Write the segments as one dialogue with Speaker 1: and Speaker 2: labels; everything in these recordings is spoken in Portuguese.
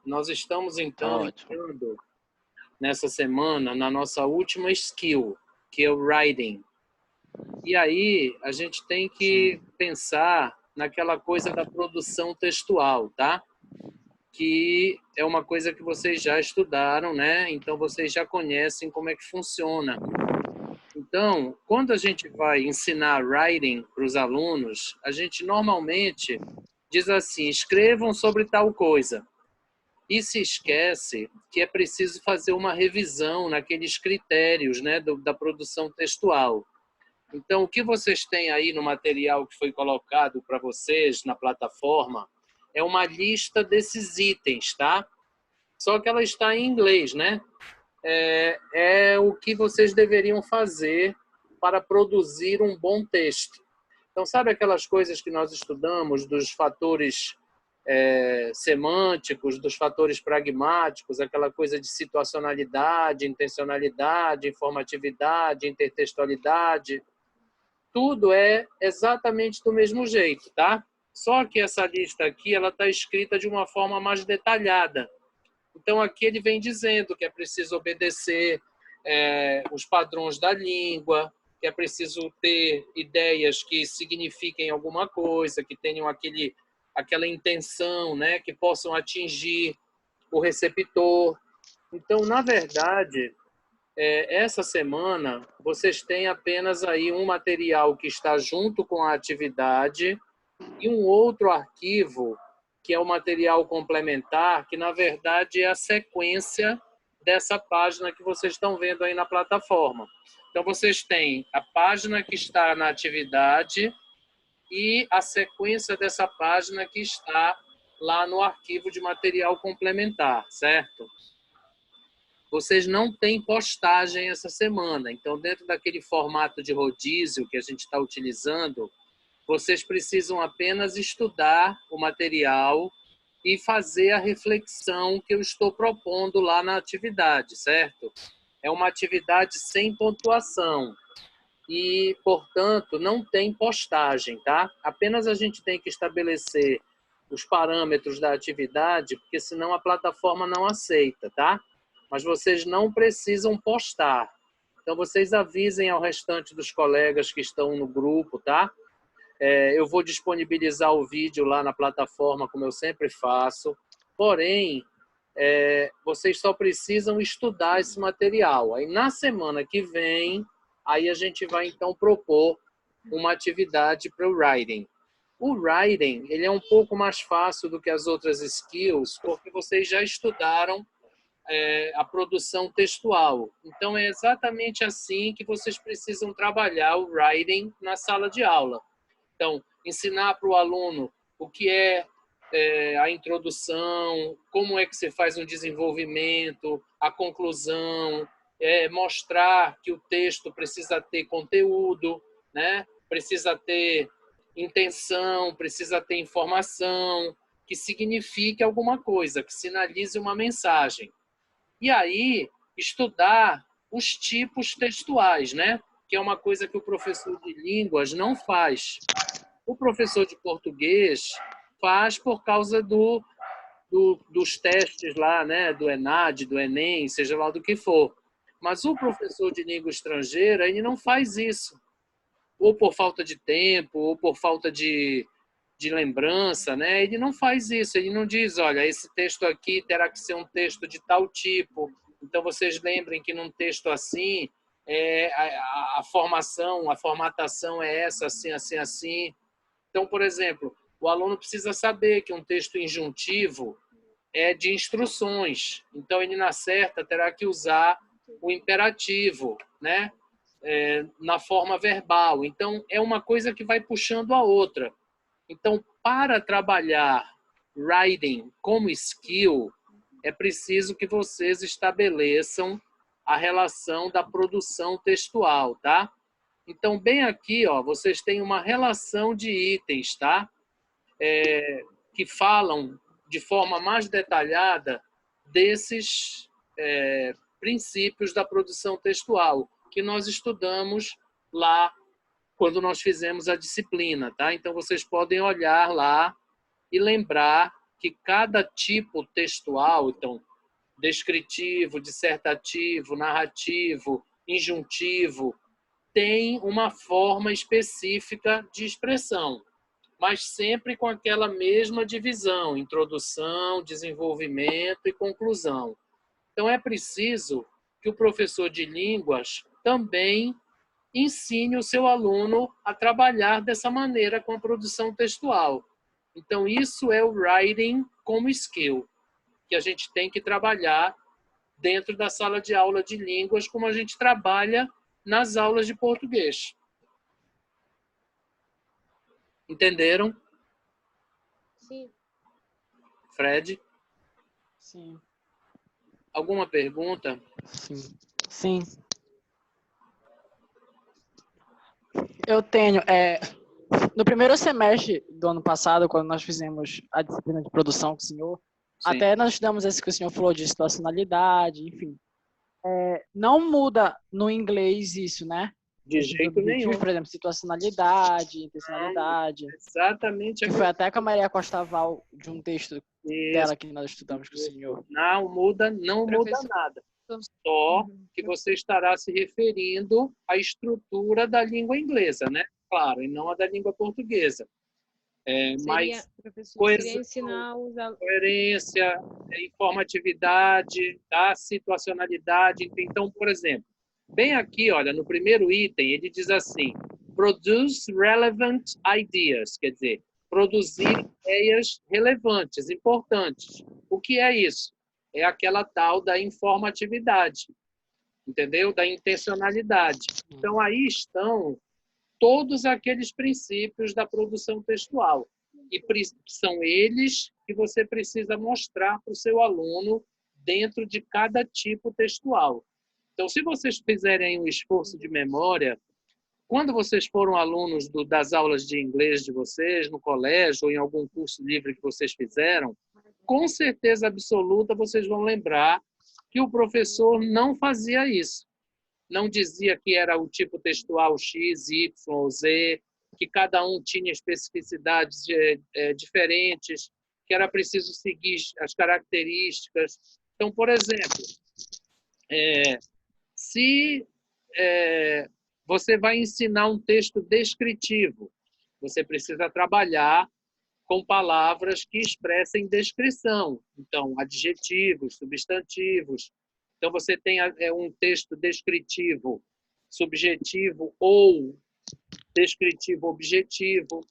Speaker 1: Nós estamos,
Speaker 2: Tá
Speaker 1: então,
Speaker 2: ótimo.
Speaker 1: entrando nessa semana na nossa última skill, que é o writing. E aí, a gente tem
Speaker 2: Sim,
Speaker 1: que pensar naquela coisa da produção textual, tá? Que é uma coisa que vocês já estudaram, né? Então, vocês já conhecem como é que funciona. Então, quando a gente vai ensinar writing para os alunos, a gente normalmente diz assim: escrevam sobre tal coisa. E se esquece que é preciso fazer uma revisão naqueles critérios, né, da produção textual. Então, o que vocês têm aí no material que foi colocado para vocês na plataforma é uma lista desses itens, tá? Só que ela está em inglês, né? É o que vocês deveriam fazer para produzir um bom texto. Então, sabe aquelas coisas que nós estudamos dos fatores semânticos, dos fatores pragmáticos, aquela coisa de situacionalidade, intencionalidade, informatividade, intertextualidade, tudo é exatamente do mesmo jeito, tá? Só que essa lista aqui, ela está escrita de uma forma mais detalhada. Então, aqui ele vem dizendo que é preciso obedecer os padrões da língua, que é preciso ter ideias que signifiquem alguma coisa, que tenham aquela intenção, né, que possam atingir o receptor. Então, na verdade, essa semana vocês têm apenas aí um material que está junto com a atividade e um outro arquivo que é o material complementar, que na verdade é a sequência dessa página que vocês estão vendo aí na plataforma. Então vocês têm a página que está na atividade e a sequência dessa página que está lá no arquivo de material complementar, certo? Vocês não têm postagem essa semana, então dentro daquele formato de rodízio que a gente está utilizando, vocês precisam apenas estudar o material e fazer a reflexão que eu estou propondo lá na atividade, certo? É uma atividade sem pontuação e, portanto, não tem postagem, tá? Apenas a gente tem que estabelecer os parâmetros da atividade, porque senão a plataforma não aceita, tá? Mas vocês não precisam postar. Então, vocês avisem ao restante dos colegas que estão no grupo, tá? Eu vou disponibilizar o vídeo lá na plataforma, como eu sempre faço. Porém, vocês só precisam estudar esse material. Aí, na semana que vem, aí a gente vai, então, propor uma atividade para o writing. O writing, ele é um pouco mais fácil do que as outras skills, porque vocês já estudaram a produção textual. Então, é exatamente assim que vocês precisam trabalhar o writing na sala de aula. Então, ensinar para o aluno o que a introdução, como é que você faz um desenvolvimento, a conclusão, mostrar que o texto precisa ter conteúdo, né? Precisa ter intenção, precisa ter informação, que signifique alguma coisa, que sinalize uma mensagem. E aí, estudar os tipos textuais, né? Que é uma coisa que o professor de línguas não faz. O professor de português faz por causa dos testes lá, né, do ENAD, do Enem, seja lá do que for. Mas o professor de língua estrangeira, ele não faz isso. Ou por falta de tempo, ou por falta de lembrança, né? Ele não faz isso, ele não diz, olha, esse texto aqui terá que ser um texto de tal tipo. Então, vocês lembrem que num texto assim, a formação, a formatação é essa, assim, assim, assim. Então, por exemplo, o aluno precisa saber que um texto injuntivo é de instruções. Então, ele, na certa, terá que usar o imperativo, né? Na forma verbal. Então, é uma coisa que vai puxando a outra. Então, para trabalhar writing como skill, é preciso que vocês estabeleçam a relação da produção textual, tá? Então, bem aqui, ó, vocês têm uma relação de itens, tá? Que falam de forma mais detalhada desses princípios da produção textual que nós estudamos lá quando nós fizemos a disciplina, tá? Então vocês podem olhar lá e lembrar que cada tipo textual, então, descritivo, dissertativo, narrativo, injuntivo, tem uma forma específica de expressão, mas sempre com aquela mesma divisão: introdução, desenvolvimento e conclusão. Então, é preciso que o professor de línguas também ensine o seu aluno a trabalhar dessa maneira com a produção textual. Então, isso é o writing como skill, que a gente tem que trabalhar dentro da sala de aula de línguas, como a gente trabalha nas aulas de português. Entenderam?
Speaker 2: Sim.
Speaker 1: Fred?
Speaker 3: Sim.
Speaker 1: Alguma pergunta?
Speaker 3: Sim. Sim. Eu tenho. No primeiro semestre do ano passado, quando nós fizemos a disciplina de produção com o senhor,
Speaker 1: Sim.
Speaker 3: até nós estudamos esse que o senhor falou de situacionalidade, enfim. Não muda no inglês isso, né?
Speaker 1: De
Speaker 3: Esses
Speaker 1: jeito
Speaker 3: objetivos,
Speaker 1: nenhum.
Speaker 3: por exemplo, situacionalidade, intencionalidade.
Speaker 1: Exatamente.
Speaker 3: Que foi até com a Maria Costa Val, de um texto dela que nós estudamos com o senhor.
Speaker 1: Não muda nada. Só que você estará se referindo à estrutura da língua inglesa, né? Claro, e não a da língua portuguesa. Mas
Speaker 2: Seria ensinar os
Speaker 1: coerência, informatividade, tá? Situacionalidade. Então, por exemplo, bem aqui, olha, no primeiro item, ele diz assim: produce relevant ideas, quer dizer, produzir ideias relevantes, importantes. O que é isso? É aquela tal da informatividade, entendeu? Da intencionalidade. Então, aí estão todos aqueles princípios da produção textual. E são eles que você precisa mostrar para o seu aluno dentro de cada tipo textual. Então, se vocês fizerem um esforço de memória, quando vocês foram alunos das aulas de inglês de vocês, no colégio ou em algum curso livre que vocês fizeram, com certeza absoluta vocês vão lembrar que o professor não fazia isso. Não dizia que era o tipo textual X, Y ou Z, que cada um tinha especificidades diferentes, que era preciso seguir as características. Então, por exemplo, se você vai ensinar um texto descritivo, você precisa trabalhar com palavras que expressem descrição. Então, adjetivos, substantivos. Então, você tem um texto descritivo subjetivo ou descritivo objetivo.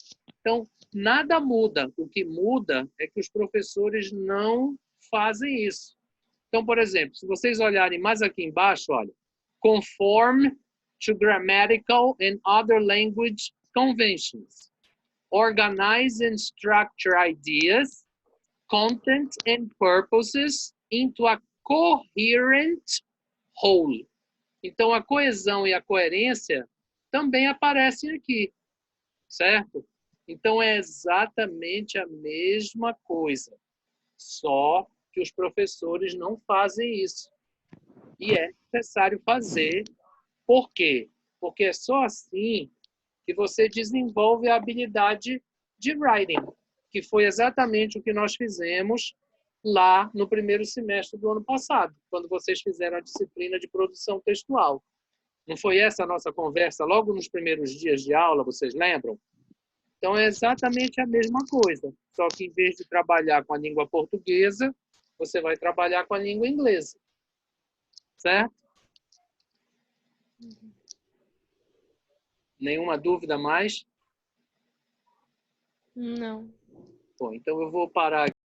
Speaker 1: Então, nada muda. O que muda é que os professores não fazem isso. Então, por exemplo, se vocês olharem mais aqui embaixo, olha, conform to grammatical and other language conventions. Organize and structure ideas, content and purposes into a coherent whole. Então, a coesão e a coerência também aparecem aqui, certo? Então, é exatamente a mesma coisa, só que os professores não fazem isso. E é necessário fazer. Por quê? Porque é só assim que você desenvolve a habilidade de writing, que foi exatamente o que nós fizemos lá no primeiro semestre do ano passado, quando vocês fizeram a disciplina de produção textual. Não foi essa a nossa conversa logo nos primeiros dias de aula, vocês lembram? Então, é exatamente a mesma coisa, só que em vez de trabalhar com a língua portuguesa, você vai trabalhar com a língua inglesa. Certo? Nenhuma dúvida mais?
Speaker 2: Não.
Speaker 1: Bom, então eu vou parar aqui.